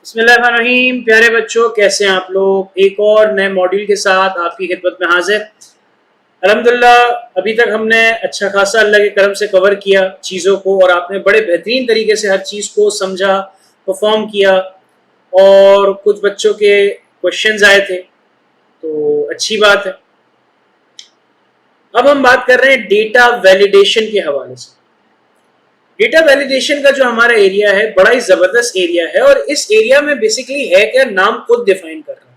बिस्मिल्लाहिर्रहमानिर्रहीम। प्यारे बच्चों, कैसे हैं आप लोग। एक और नए मॉड्यूल के साथ आपकी खिदमत में हाजिर। अल्हम्दुलिल्लाह अभी तक हमने अच्छा खासा अल्लाह के करम से कवर किया चीज़ों को, और आपने बड़े बेहतरीन तरीके से हर चीज़ को समझा, परफॉर्म किया, और कुछ बच्चों के क्वेश्चंस आए थे, तो अच्छी बात है। अब हम बात कर रहे हैं डेटा वैलिडेशन के हवाले से। डेटा वैलिडेशन का जो हमारा एरिया है बड़ा ही जबरदस्त एरिया है, और इस एरिया में बेसिकली है क्या, नाम खुद डिफाइन कर रहा है।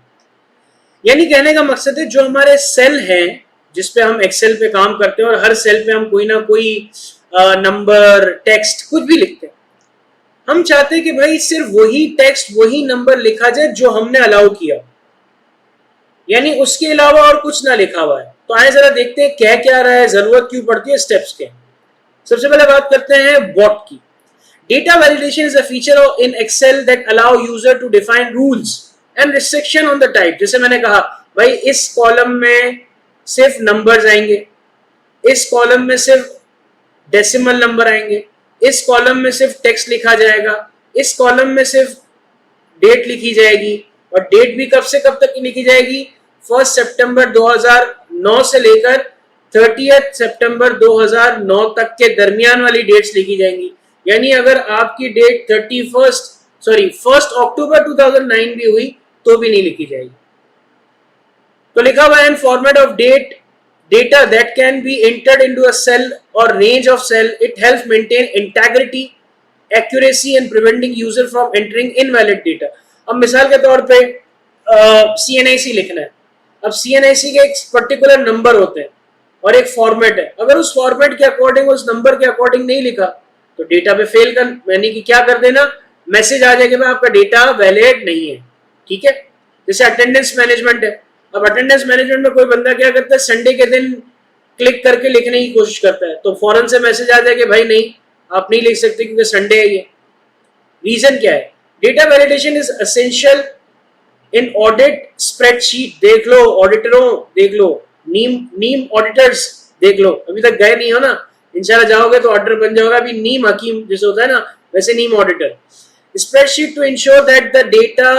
यानी कहने का मकसद है जो हमारे सेल हैं जिसपे हम एक्सेल पे काम करते हैं, और हर सेल पे हम कोई ना कोई नंबर, टेक्स्ट, कुछ भी लिखते हैं। हम चाहते हैं कि भाई सिर्फ वही टेक्स्ट, वही नंबर लिखा जाए जो हमने अलाउ किया, यानी उसके अलावा और कुछ ना लिखा हुआ है। तो आए जरा देखते हैं क्या क्या रहा है, जरूरत क्यों पड़ती है, स्टेप्स के। सबसे पहले बात करते हैं बॉट की। Data validation is a feature in Excel that allow user to define rules and restriction on the type। जैसे मैंने कहा भाई इस कॉलम में सिर्फ नंबर्स आएंगे, इस कॉलम में सिर्फ डेसिमल नंबर आएंगे, इस कॉलम में सिर्फ टेक्स्ट लिखा जाएगा, इस कॉलम में सिर्फ डेट लिखी जाएगी। और डेट भी कब से कब तक की लिखी जाएगी, 1 सितंबर 2009 से लेकर 30 सितंबर 2009 तक के दरमियान वाली डेट्स लिखी जाएंगी। यानी अगर आपकी डेट 1 अक्टूबर 2009 भी हुई तो भी नहीं लिखी जाएगी। तो लिखा हुआ है, in format of data that can be entered into a cell or range of cell, it helps maintain integrity, accuracy and preventing user from entering invalid data। अब मिसाल के तौर पे CNIC लिखना है। अब CNIC के एक पर्टिकुलर नंबर होते हैं और एक फॉर्मेट है। अगर उस फॉर्मेट के अकॉर्डिंग, उस नंबर के अकॉर्डिंग नहीं लिखा तो डेटा पे फेल कर, यानी कि क्या कर देना, मैसेज आ जाएगा भाई आपका डेटा वैलिड नहीं है। ठीक है। जैसे अटेंडेंस मैनेजमेंट है। अब अटेंडेंस मैनेजमेंट में कोई बंदा क्या करता है, संडे के दिन क्लिक करके लिखने की कोशिश करता है, तो फौरन से मैसेज आ जाएगा भाई नहीं, आप नहीं लिख सकते क्योंकि संडे है ये। रीजन क्या है, data validation is essential in audit spreadsheet. देख लो ऑडिटरों, देख लो नीम ऑडिटर्स, देख लो, अभी तक गए नहीं हो ना, इंशाल्लाह जाओगे तो ऑडिटर बन जाओगे। अभी नीम हकीम जैसे होता है ना, वैसे नीम auditor. Spreadsheet to ensure that the data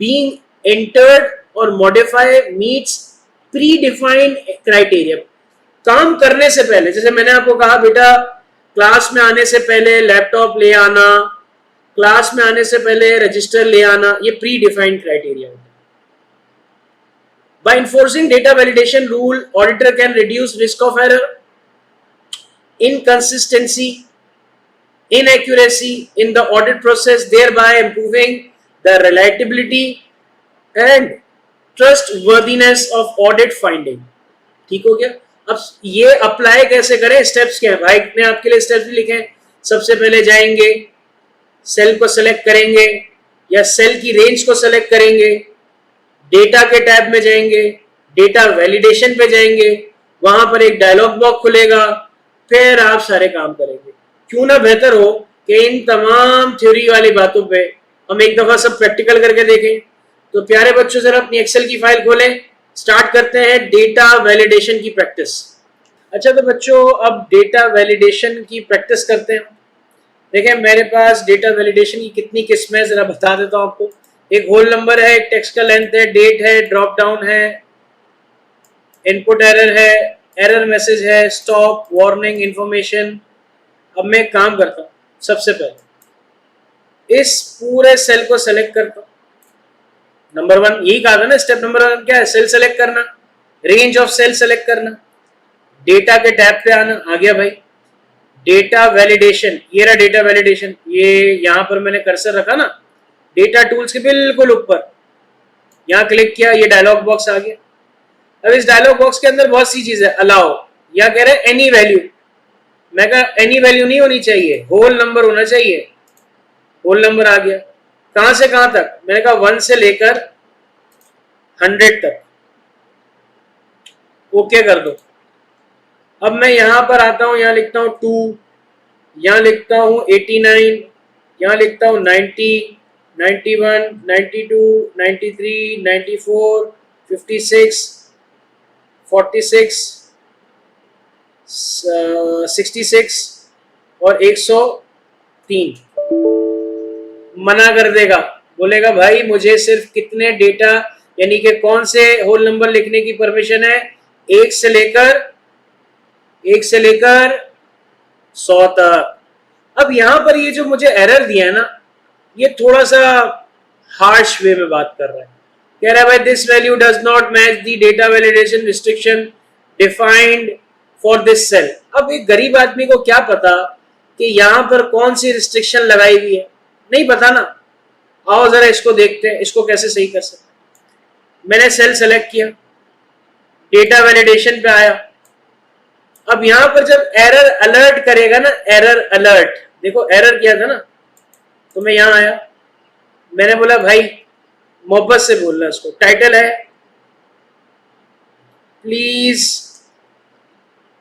being entered और modify meets predefined criteria. काम करने से पहले, जैसे मैंने आपको कहा बेटा क्लास में आने से पहले लैपटॉप ले आना, क्लास में आने से पहले रजिस्टर ले आना, ये प्री डिफाइंड क्राइटेरिया होता है। By enforcing data validation rule, auditor can reduce risk of error, inconsistency, inaccuracy in the audit process, thereby improving the reliability and trustworthiness of audit finding। ठीक हो गया। अब ये अप्लाई कैसे करें, स्टेप्स क्या है भाई, ने आपके लिए स्टेप्स भी लिखे हैं। सबसे पहले जाएंगे, सेल को सेलेक्ट करेंगे या सेल की रेंज को सेलेक्ट करेंगे, डेटा के टैब में जाएंगे, डेटा वैलिडेशन पे जाएंगे, वहां पर एक डायलॉग बॉक्स खुलेगा, फिर आप सारे काम करेंगे। क्यों ना बेहतर हो कि इन तमाम थ्योरी वाली बातों पे हम एक दफा सब प्रैक्टिकल करके देखें। तो प्यारे बच्चों जरा अपनी एक्सेल की फाइल खोलें, स्टार्ट करते हैं डेटा वैलिडेशन की प्रैक्टिस। अच्छा तो बच्चों अब डेटा वैलिडेशन की प्रैक्टिस करते हैं। देखें मेरे पास डेटा वैलिडेशन की कितनी किस्में जरा बता देता हूं आपको। एक होल नंबर है, एक टेक्स्ट का लेंथ है, डेट है, ड्रॉप डाउन है, इनपुट एरर है, एरर मैसेज है, स्टॉप, वार्निंग, इंफॉर्मेशन। अब मैं एक काम करता हूँ, सबसे पहले इस पूरे सेल को सेलेक्ट करता हूँ। नंबर 1 यही कहा था ना, स्टेप नंबर 1 क्या है, सेल सेलेक्ट करना, रेंज ऑफ सेल सेलेक्ट करना, डेटा के टैब पे आना। आ गया भाई डेटा वैलिडेशन, ये रहा डेटा वैलिडेशन, ये यहां पर मैंने कर्सर रखा ना, डेटा टूल्स के बिल्कुल ऊपर, यहां क्लिक किया, ये डायलॉग बॉक्स आ गया। अब इस डायलॉग बॉक्स के अंदर बहुत सी चीजें, अलाउ, या कह रहे हैं एनी वैल्यू। मैं कहा एनी वैल्यू नहीं होनी चाहिए, होल नंबर होना चाहिए। होल नंबर आ गया। कहां से कहां तक, मैंने कहा 1 से लेकर 100 तक। ओके कर दो। अब मैं यहां पर आता हूं, यहां लिखता हूं 2, यहां लिखता हूं 89, यहां लिखता हूं 90, 91, 92, 93, 94, 56, 46, 66 और 103। मना कर देगा बोलेगा भाई मुझे सिर्फ कितने डेटा यानी कि कौन से होल नंबर लिखने की परमिशन है, एक से लेकर 100 तक। अब यहां पर ये जो मुझे एरर दिया है ना, ये थोड़ा सा हार्श वे में बात कर रहा है। कह रहा है भाई this value does not match the data validation restriction defined for this cell. अब एक गरीब आदमी को क्या पता कि यहां पर कौन सी रिस्ट्रिक्शन लगाई हुई है, नहीं पता ना। आओ जरा इसको देखते हैं, इसको कैसे सही कर सकते। मैंने सेल सेलेक्ट किया, डेटा वैलिडेशन पे आया। अब यहां पर जब एरर अलर्ट करेगा ना, एरर अलर्ट, देखो एरर किया था ना, तो मैं यहां आया, मैंने बोला भाई मोहब्बत से बोलना, इसको टाइटल है प्लीज,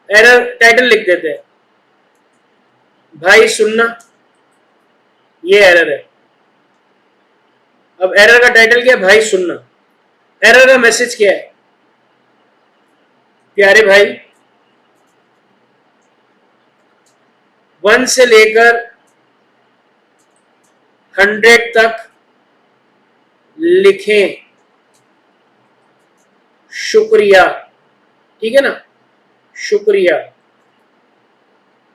एरर टाइटल लिख देते हैं, भाई सुनना, ये एरर है। अब एरर का टाइटल क्या है, भाई सुनना। एरर का मैसेज क्या है, प्यारे भाई 1 से लेकर 100 तक लिखें, शुक्रिया। ठीक है ना, शुक्रिया।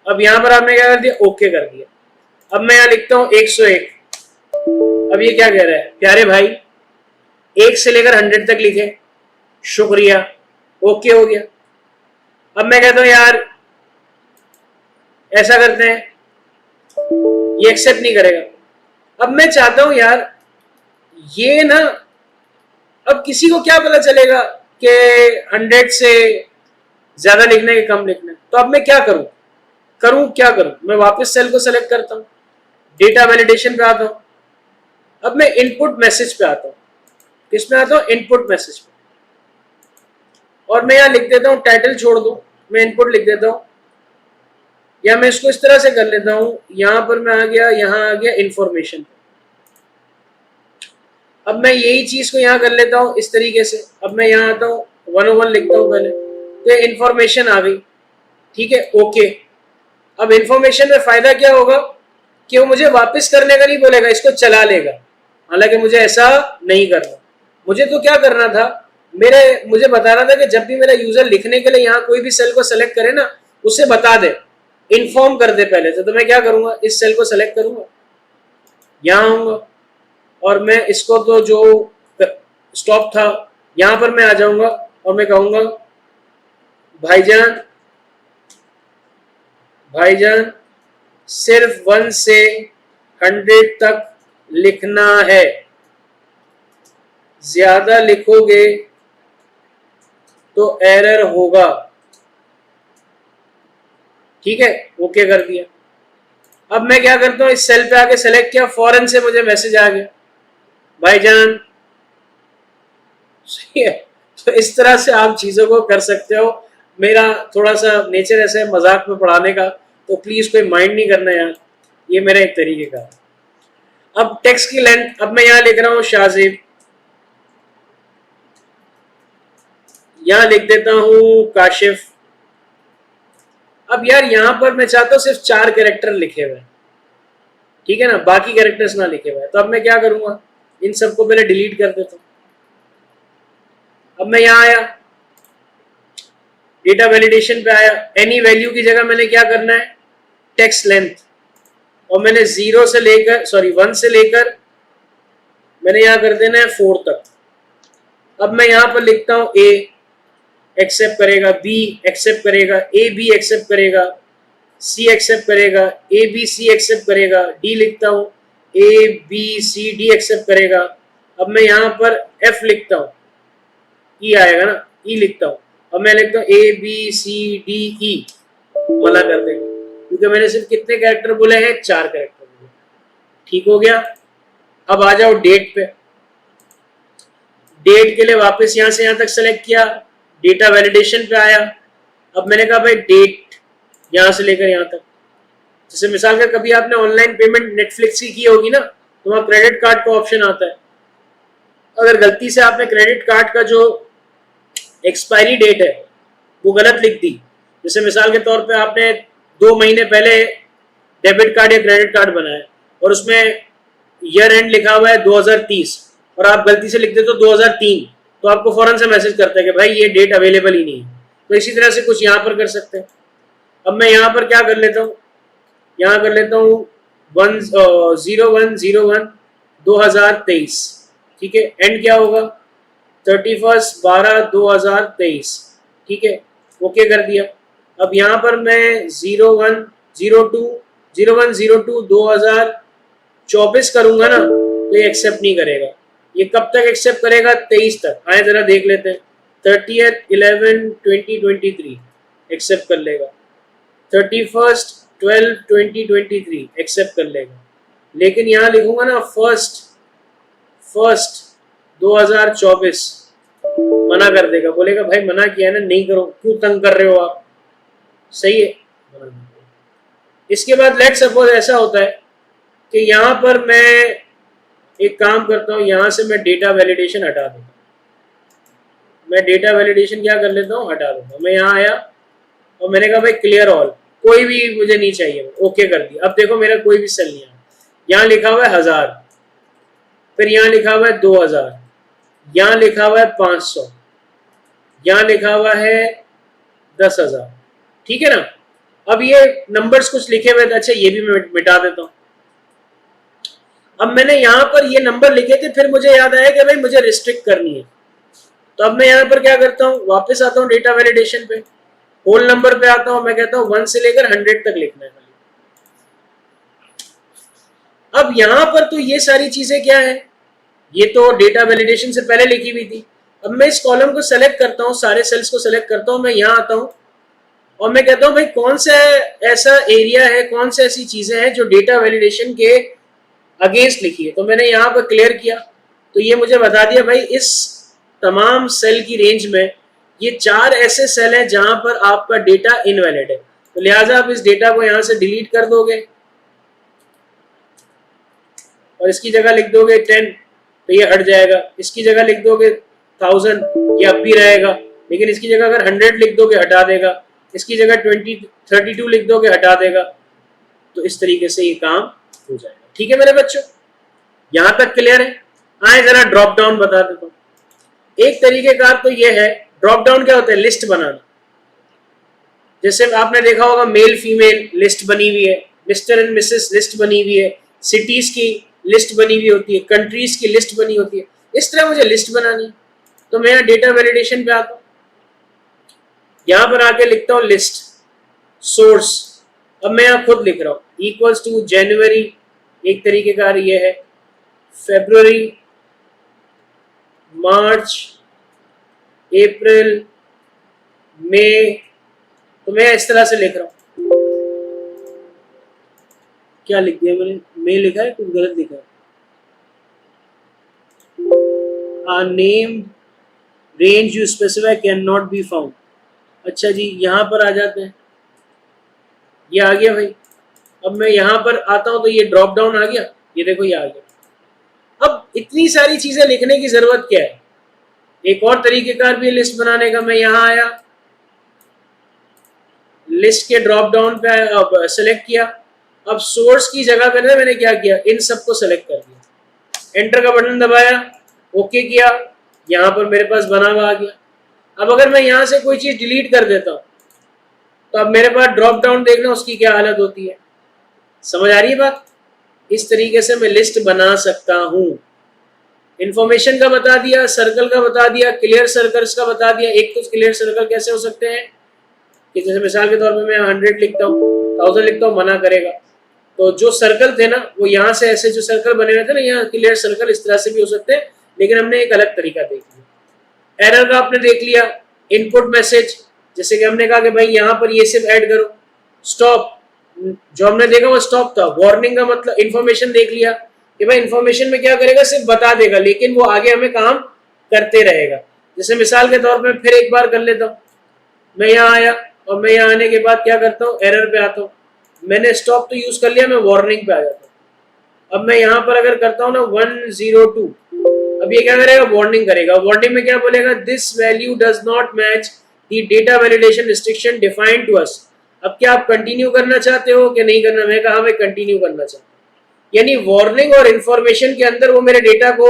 अब यहां पर आपने क्या कर दिया, ओके कर दिया। अब मैं यहां लिखता हूं 101। अब ये क्या कह रहा है, प्यारे भाई 1 से लेकर 100 तक लिखे, शुक्रिया, ओके हो गया। अब मैं कहता हूं यार ऐसा करते हैं, ये एक्सेप्ट नहीं करेगा। अब मैं चाहता हूं यार ये ना, अब किसी को क्या पता चलेगा कि 100 से ज्यादा लिखना है कि कम लिखना है। तो अब मैं क्या करूं, क्या करूं, मैं वापस सेल को सेलेक्ट करता हूं, डेटा वैलिडेशन पे आता हूं। अब मैं इनपुट मैसेज पे आता हूं, किसमें आता हूं, इनपुट मैसेज पे। और मैं यहां लिख देता हूं, टाइटल छोड़ दो, मैं इनपुट लिख देता हूं, या मैं इसको इस तरह से कर लेता हूं, यहां पर मैं आ गया, यहां आ गया इंफॉर्मेशन। अब मैं यही चीज को यहां कर लेता हूं इस तरीके से। अब मैं यहां आता हूं 101 लिखता हूं पहले, तो इंफॉर्मेशन आ गई, ठीक है, ओके। अब इंफॉर्मेशन में फायदा क्या होगा कि वो मुझे वापस करने का नहीं बोलेगा, इसको चला लेगा। हालांकि मुझे ऐसा नहीं करना, मुझे तो क्या करना था, मुझे बताना था कि जब भी मेरा यूजर लिखने के लिए यहाँ कोई भी सेल को सेलेक्ट करे ना, उसे बता दे, इन्फॉर्म कर दे पहले से। तो मैं क्या करूंगा, इस सेल को सेलेक्ट करूंगा, यहाँ आऊंगा, और मैं इसको तो जो स्टॉप था यहां पर मैं आ जाऊंगा, और मैं कहूंगा भाईजान सिर्फ 1 से 100 तक लिखना है, ज्यादा लिखोगे तो एरर होगा। ठीक है, ओके कर दिया। अब मैं क्या करता हूं, इस सेल पे आके सेलेक्ट किया, फौरन से मुझे मैसेज आ गया, भाईजान। सही है। तो इस तरह से आप चीजों को कर सकते हो। मेरा थोड़ा सा नेचर ऐसे है मजाक में पढ़ाने का, तो प्लीज कोई माइंड नहीं करना यार, ये मेरा एक तरीके का। अब टेक्स्ट की लेंथ, अब मैं यहां लिख रहा हूं शाहजेब, यहां लिख देता हूं काशिफ। अब यार यहां पर मैं चाहता हूं सिर्फ 4 कैरेक्टर लिखे हुए, ठीक है ना, बाकी कैरेक्टर्स ना लिखे हुए। तो अब मैं क्या करूंगा, इन सबको पहले डिलीट कर देता हूं। अब मैं यहां आया, डेटा वैलिडेशन पे आया, एनी वैल्यू की जगह मैंने क्या करना है, टेक्स्ट लेंथ, और मैंने 1 से लेकर मैंने यहां कर देना है 4 तक। अब मैं यहां पर लिखता हूं ए एक्सेप्ट करेगा, बी एक्सेप्ट करेगा, ए बी एक्सेप्ट करेगा, सी एक्सेप्ट करेगा, ए बी सी एक्सेप्ट करेगा, डी लिखता हूं, A B C D accept करेगा। अब मैं यहां पर एफ लिखता हूं, ई आएगा ना, ई लिखता हूं। अब मैं लिखता हूं A B C D E, मना कर देगा, क्योंकि मैंने सिर्फ कितने कैरेक्टर बोले हैं, 4 कैरेक्टर बोले। ठीक हो गया। अब आ जाओ डेट पे, डेट के लिए वापस यहां से यहां तक सेलेक्ट किया, डेटा वैलिडेशन पे आया। अब मैंने कहा भाई डेट यहां से लेकर यहां तक, जैसे मिसाल का कभी आपने ऑनलाइन पेमेंट नेटफ्लिक्स की होगी ना, तो वहां क्रेडिट कार्ड का ऑप्शन आता है। अगर गलती से आपने क्रेडिट कार्ड का जो एक्सपायरी डेट है वो गलत लिख दी, जैसे मिसाल के तौर पे आपने 2 महीने पहले डेबिट कार्ड या क्रेडिट कार्ड बनाया और उसमें ईयर एंड लिखा हुआ है 2030 और आप गलती से लिख देते हो 2003, तो आपको फौरन से मैसेज करता है कि भाई ये डेट अवेलेबल ही नहीं है। तो इसी तरह से कुछ यहाँ पर कर सकते हैं। अब मैं यहाँ पर क्या कर लेता हूँ, यहाँ कर लेता हूँ 01/01/2023, ठीक है। एंड क्या होगा 31/12/2023, ठीक है। ओके कर दिया। अब यहाँ पर मैं 01/02/2024 करूंगा ना, तो ये एक्सेप्ट नहीं करेगा। ये कब तक एक्सेप्ट करेगा, 23 तक। आए जरा देख लेते हैं। 30/11/2023 एक्सेप्ट कर लेगा, 31/12/2023 एक्सेप्ट कर लेगा। लेकिन यहाँ लिखूंगा ना 1/1/2024, मना कर देगा, बोलेगा भाई मना किया है ना, नहीं करो, क्यों तंग कर रहे हो आप, सही है। इसके बाद लेट सपोज ऐसा होता है कि यहाँ पर मैं एक काम करता हूँ, यहाँ से मैं डेटा वैलिडेशन हटा दूंगा। मैं डेटा वैलिडेशन क्या कर लेता हूँ, हटा दूंगा। मैं यहाँ आया और मैंने कहा भाई क्लियर ऑल, कोई भी मुझे नहीं चाहिए, ओके कर दिया। अब देखो मेरा कोई भी सेल नहीं आया। यहाँ लिखा हुआ है 1000, फिर यहाँ लिखा हुआ है 2000, यहाँ लिखा हुआ है 500, यहाँ लिखा हुआ है 10,000, ठीक है ना। अब ये नंबर्स कुछ लिखे हुए थे, अच्छा ये भी मैं मिटा देता हूँ। अब मैंने यहाँ पर ये नंबर लिखे थे, फिर मुझे याद आया कि भाई मुझे रिस्ट्रिक्ट करनी है, तो अब मैं यहाँ पर क्या करता हूँ, वापस आता हूँ डेटा वैलिडेशन पे, होल नंबर पे आता हूँ, मैं कहता हूँ 1 से लेकर 100 तक लिखना है। अब यहाँ पर तो ये सारी चीजें क्या है, ये तो डेटा वैलिडेशन से पहले लिखी हुई थी। अब मैं इस कॉलम को सेलेक्ट करता हूँ, सारे सेल्स को सेलेक्ट करता हूँ, मैं यहाँ आता हूँ और मैं कहता हूँ भाई कौन सा ऐसा एरिया है, कौन सी ऐसी चीजें हैं जो डेटा वैलिडेशन के अगेंस्ट लिखी है। तो मैंने यहाँ पर क्लियर किया, तो ये मुझे बता दिया भाई इस तमाम सेल की रेंज में ये 4 ऐसे सेल हैं जहां पर आपका डेटा इनवैलिड है, तो लिहाजा आप इस डेटा को यहां से डिलीट कर दोगे और इसकी जगह लिख दोगे 10, तो ये हट जाएगा। इसकी जगह लिख दोगे 1000, ये अब भी रहेगा, लेकिन इसकी जगह अगर 100 लिख दोगे हटा देगा, इसकी जगह 32 लिख दोगे हटा देगा। तो इस तरीके से ये काम हो जाएगा, ठीक है मेरे बच्चों, यहां तक क्लियर है। आए जरा ड्रॉप डाउन बता देता हूँ। एक तरीके का तो ये है, ड्रॉप डाउन क्या होता है, लिस्ट बनाना। जैसे आपने देखा होगा मेल फीमेल लिस्ट बनी हुई है, मिस्टर एंड मिसेस लिस्ट बनी हुई है, सिटीज की लिस्ट बनी हुई होती है, कंट्रीज की लिस्ट बनी होती है। इस तरह मुझे लिस्ट बनानी है, तो मैं यहाँ डेटा वैलिडेशन पे आता हूँ, यहाँ पर आके लिखता हूँ लिस्ट सोर्स। अब मैं यहाँ खुद लिख रहा हूँ इक्वल्स टू जनवरी, एक तरीके का ये है, फरवरी, मार्च, अप्रैल, मई, तो मैं इस तरह से लिख रहा हूँ। क्या लिख दिया मैंने, मई लिखा है, कुछ गलत लिखा है। Name range you specify can not be found. अच्छा जी, यहाँ पर आ जाते हैं, ये आ गया भाई। अब मैं यहाँ पर आता हूँ तो ये ड्रॉप डाउन आ गया, ये देखो ये आ गया। अब इतनी सारी चीजें लिखने की जरूरत क्या है, एक और तरीकेकार भी लिस्ट बनाने का। मैं यहाँ आया, लिस्ट के ड्रॉप डाउन पे सेलेक्ट किया, अब सोर्स की जगह पे ना मैंने क्या किया, इन सबको सेलेक्ट कर दिया, एंटर का बटन दबाया, ओके किया, यहाँ पर मेरे पास बना हुआ आ गया। अब अगर मैं यहाँ से कोई चीज डिलीट कर देता हूँ तो अब मेरे पास ड्रॉप डाउन देखना उसकी क्या हालत होती है, समझ आ रही है बात। इस तरीके से मैं लिस्ट बना सकता हूँ। इंफॉर्मेशन का बता दिया, सर्कल का बता दिया, क्लियर सर्कल्स का बता दिया। एक तो क्लियर सर्कल कैसे हो सकते हैं कि जैसे मिसाल के तौर पे मैं 100 लिखता हूँ, 1000 लिखता हूँ, मना करेगा। तो जो सर्कल थे ना वो यहाँ से ऐसे जो सर्कल बने हुए थे ना, यहाँ क्लियर सर्कल इस तरह से भी हो सकते हैं, लेकिन हमने एक अलग तरीका देख लिया। एरर का आपने देख लिया, इनपुट मैसेज, जैसे कि हमने कहा कि भाई यहाँ पर ये सिर्फ ऐड करो। स्टॉप, जो हमने देखा वो स्टॉप था। वार्निंग का मतलब इंफॉर्मेशन देख लिया कि भाई इंफॉर्मेशन में क्या करेगा, सिर्फ बता देगा, लेकिन वो आगे हमें काम करते रहेगा। जैसे मिसाल के तौर पे फिर एक बार कर लेता हूँ, मैं यहाँ आया और मैं यहाँ आने के बाद क्या करता हूँ, एरर पे आता हूँ। मैंने स्टॉप तो यूज कर लिया, मैं वार्निंग पे आ जाता हूँ। अब मैं यहाँ पर अगर करता हूँ ना 102, अब ये क्या करेगा, वार्निंग करेगा। वार्निंग में क्या बोलेगा, this value does not match the data validation restriction defined to us. अब क्या आप कंटिन्यू करना चाहते हो कि नहीं करना। मैं कहा मैं कंटिन्यू करना चाहता हूँ, यानी वार्निंग और इंफॉर्मेशन के अंदर वो मेरे डेटा को,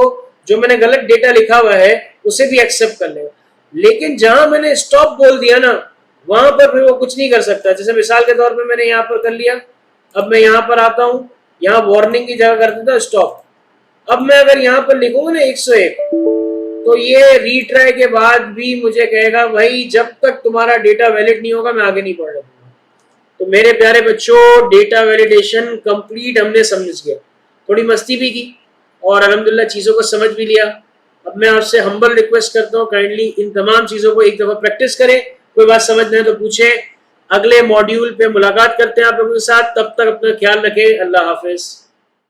जो मैंने गलत डेटा लिखा हुआ है, उसे भी एक्सेप्ट कर लेगा। लेकिन जहां मैंने स्टॉप बोल दिया ना, वहां पर फिर वो कुछ नहीं कर सकता। जैसे मिसाल के तौर पे मैंने यहाँ पर कर लिया, अब मैं यहाँ पर आता हूँ, यहाँ वार्निंग की जगह कर देता स्टॉप। अब मैं अगर यहाँ पर लिखूंगा ना 101, तो ये रीट्राई के बाद भी मुझे कहेगा भाई जब तक तुम्हारा डेटा वैलिड नहीं होगा मैं आगे नहीं पढ़ने दूंगा। तो मेरे प्यारे बच्चों, डेटा वैलिडेशन कंप्लीट हमने समझ गया, थोड़ी मस्ती भी की और अल्हम्दुलिल्लाह चीज़ों को समझ भी लिया। अब मैं आपसे हम्बल रिक्वेस्ट करता हूँ, काइंडली इन तमाम चीज़ों को एक दफ़ा प्रैक्टिस करें। कोई बात समझ नहीं है तो पूछें। अगले मॉड्यूल पे मुलाकात करते हैं आप लोगों के साथ। तब तक अपना ख्याल रखें। अल्लाह हाफिज़।